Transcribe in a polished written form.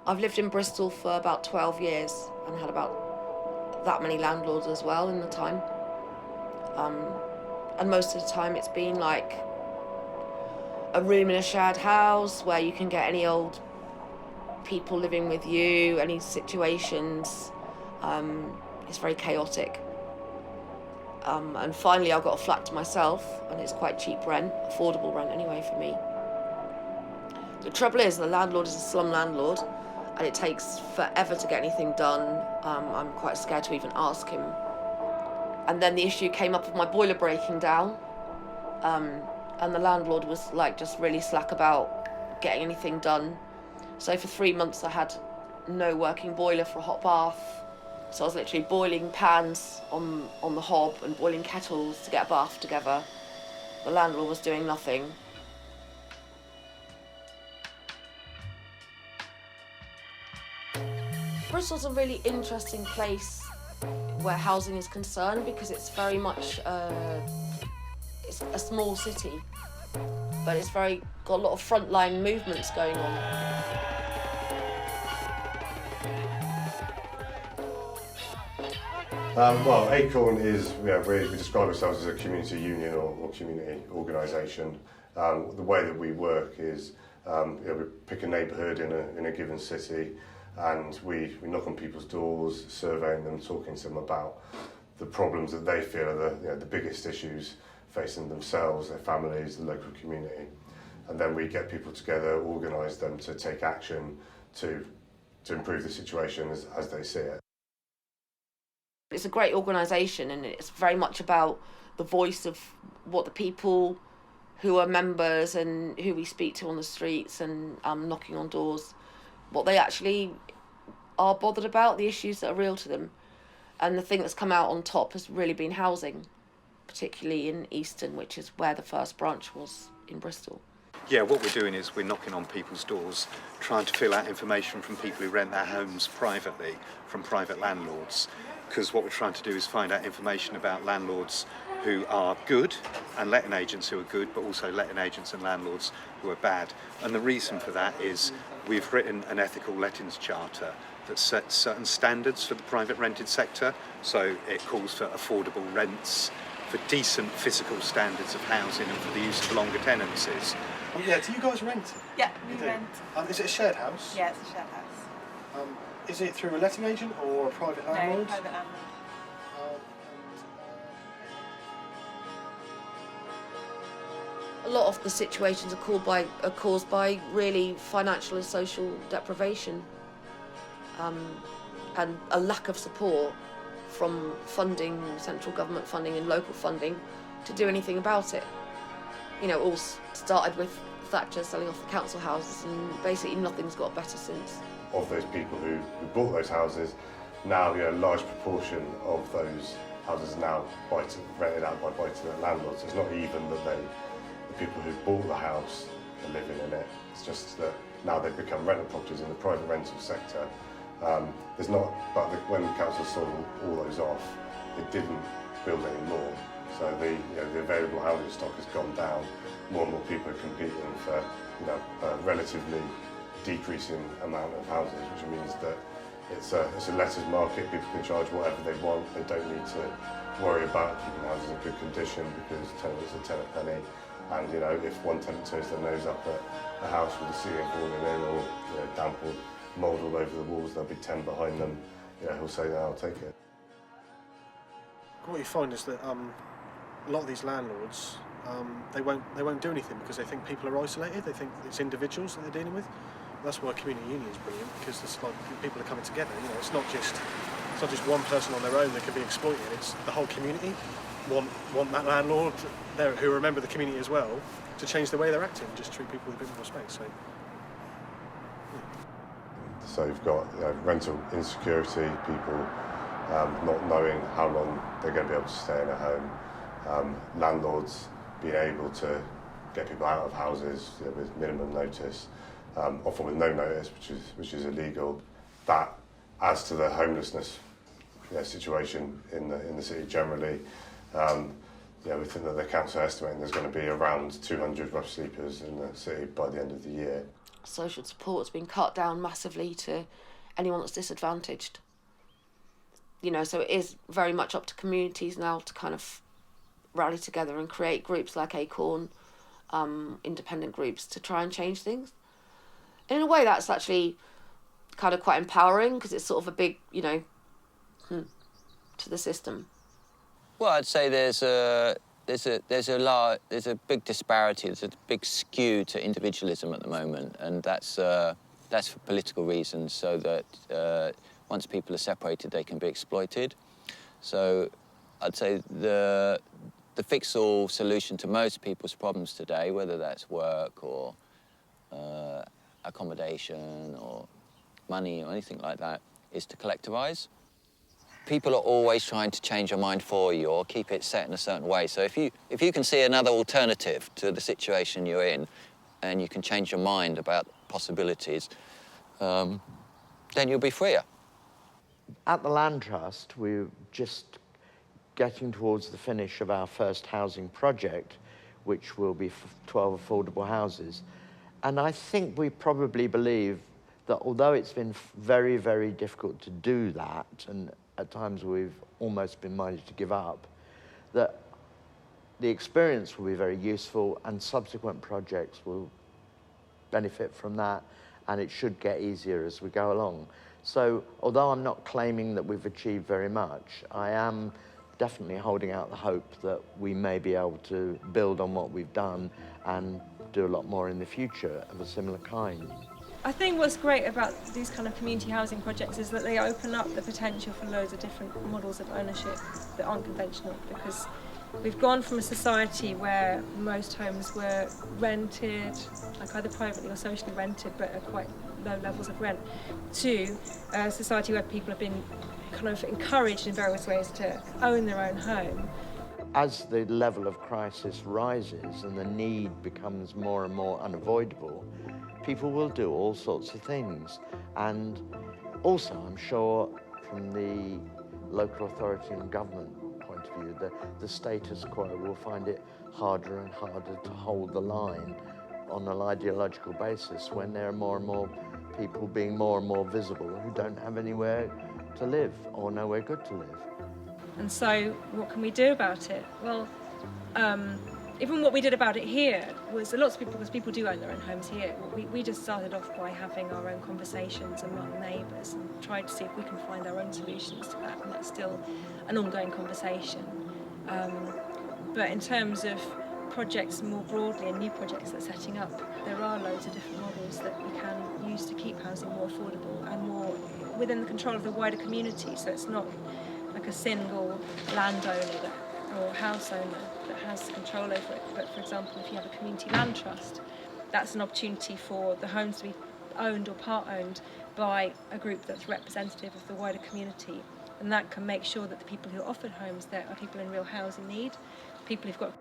I've lived in Bristol for about 12 years and had about that many landlords as well in the time. And most of the time it's been like a room in a shared house where you can get any old people living with you, any situations. It's very chaotic. And finally I got a flat to myself, and it's quite cheap rent, affordable rent anyway for me. The trouble is the landlord is a slum landlord and it takes forever to get anything done. I'm quite scared to even ask him. And then the issue came up of my boiler breaking down, and the landlord was like just really slack about getting anything done. So for 3 months I had no working boiler for a hot bath. So I was literally boiling pans on the hob and boiling kettles to get a bath together. The landlord was doing nothing. Bristol's a really interesting place where housing is concerned because it's very much it's a small city, but it's got a lot of frontline movements going on. Well, Acorn is, we describe ourselves as a community union or community organisation. The way that we work is we pick a neighbourhood in a given city, and we knock on people's doors, surveying them, talking to them about the problems that they feel are the biggest issues facing themselves, their families, the local community. And then we get people together, organise them to take action to improve the situation as they see it. It's a great organisation, and it's very much about the voice of what the people who are members and who we speak to on the streets and knocking on doors, what they actually are bothered about, the issues that are real to them. And the thing that's come out on top has really been housing, particularly in Easton, which is where the first branch was in Bristol. Yeah, what we're doing is we're knocking on people's doors, trying to fill out information from people who rent their homes privately, from private landlords. Because what we're trying to do is find out information about landlords who are good and letting agents who are good, but also letting agents and landlords who are bad. And the reason for that is we've written an ethical lettings charter that sets certain standards for the private rented sector. So it calls for affordable rents, for decent physical standards of housing, and for the use of longer tenancies. Yeah, do you guys rent? Yeah, we rent. Is it a shared house? Yeah, it's a shared house. Is it through a letting agent or a private landlord? No, private landlord. A lot of the situations are caused by really financial and social deprivation, and a lack of support from funding, central government funding and local funding, to do anything about it. You know, it all started with Thatcher selling off the council houses, and basically nothing's got better since. Of those people who bought those houses, now a large proportion of those houses are now rented out by buy-to-let landlords. It's not even that the people who bought the house are living in it. It's just that now they've become rental properties in the private rental sector. When the council sold all those off, it didn't build any more. So the available housing stock has gone down. More and more people are competing for a relatively decreasing amount of houses, which means that it's a letters market. People can charge whatever they want. They don't need to worry about keeping houses in good condition because tenants are ten a penny. And if one tenant turns their nose up at a house with the ceiling falling in or damp or mould all over the walls, there'll be 10 behind them. He'll say, "No, I'll take it." What you find is that a lot of these landlords they won't do anything because they think people are isolated. They think it's individuals that they're dealing with. That's why community union is brilliant, because it's like people are coming together. It's not just one person on their own that can be exploited. It's the whole community want that landlord there who remember the community as well to change the way they're acting, just treat people with a bit more respect. So you've got rental insecurity, people not knowing how long they're going to be able to stay in a home, landlords being able to get people out of houses with minimum notice, often with no notice, which is illegal. That adds to the homelessness situation in the city generally. We think that the council are estimating there's going to be around 200 rough sleepers in the city by the end of the year. social support has been cut down massively to anyone that's disadvantaged. You know, so it is very much up to communities now to kind of rally together and create groups like Acorn, independent groups, to try and change things. In a way, that's actually kind of quite empowering, because it's sort of a big, you know, to the system. Well, I'd say there's a big disparity. There's a big skew to individualism at the moment, and that's for political reasons, so that once people are separated, they can be exploited. So I'd say the fix-all solution to most people's problems today, whether that's work or accommodation or money or anything like that, is to collectivise. People are always trying to change your mind for you or keep it set in a certain way. So if you can see another alternative to the situation you're in, and you can change your mind about possibilities, then you'll be freer. At the Land Trust, we're just getting towards the finish of our first housing project, which will be 12 affordable houses. And I think we probably believe that although it's been very, very difficult to do that, and at times we've almost been minded to give up, that the experience will be very useful and subsequent projects will benefit from that, and it should get easier as we go along. So although I'm not claiming that we've achieved very much, I am definitely holding out the hope that we may be able to build on what we've done and do a lot more in the future of a similar kind. I think what's great about these kind of community housing projects is that they open up the potential for loads of different models of ownership that aren't conventional, because we've gone from a society where most homes were rented, like either privately or socially rented, but at quite low levels of rent, to a society where people have been kind of encouraged in various ways to own their own home. As the level of crisis rises and the need becomes more and more unavoidable, people will do all sorts of things. And also, I'm sure, from the local authority and government point of view, the status quo will find it harder and harder to hold the line on an ideological basis when there are more and more people being more and more visible who don't have anywhere to live or nowhere good to live. And so what can we do about it? Well, even what we did about it here was lots of people, because people do own their own homes here. We just started off by having our own conversations among neighbours and tried to see if we can find our own solutions to that, and that's still an ongoing conversation. But in terms of projects more broadly and new projects that are setting up, there are loads of different models that we can use to keep housing more affordable and more within the control of the wider community, so it's not like a single landowner or house owner that has control over it. But for example, if you have a community land trust, that's an opportunity for the homes to be owned or part owned by a group that's representative of the wider community, and that can make sure that the people who are offered homes there are people in real housing need, people who've got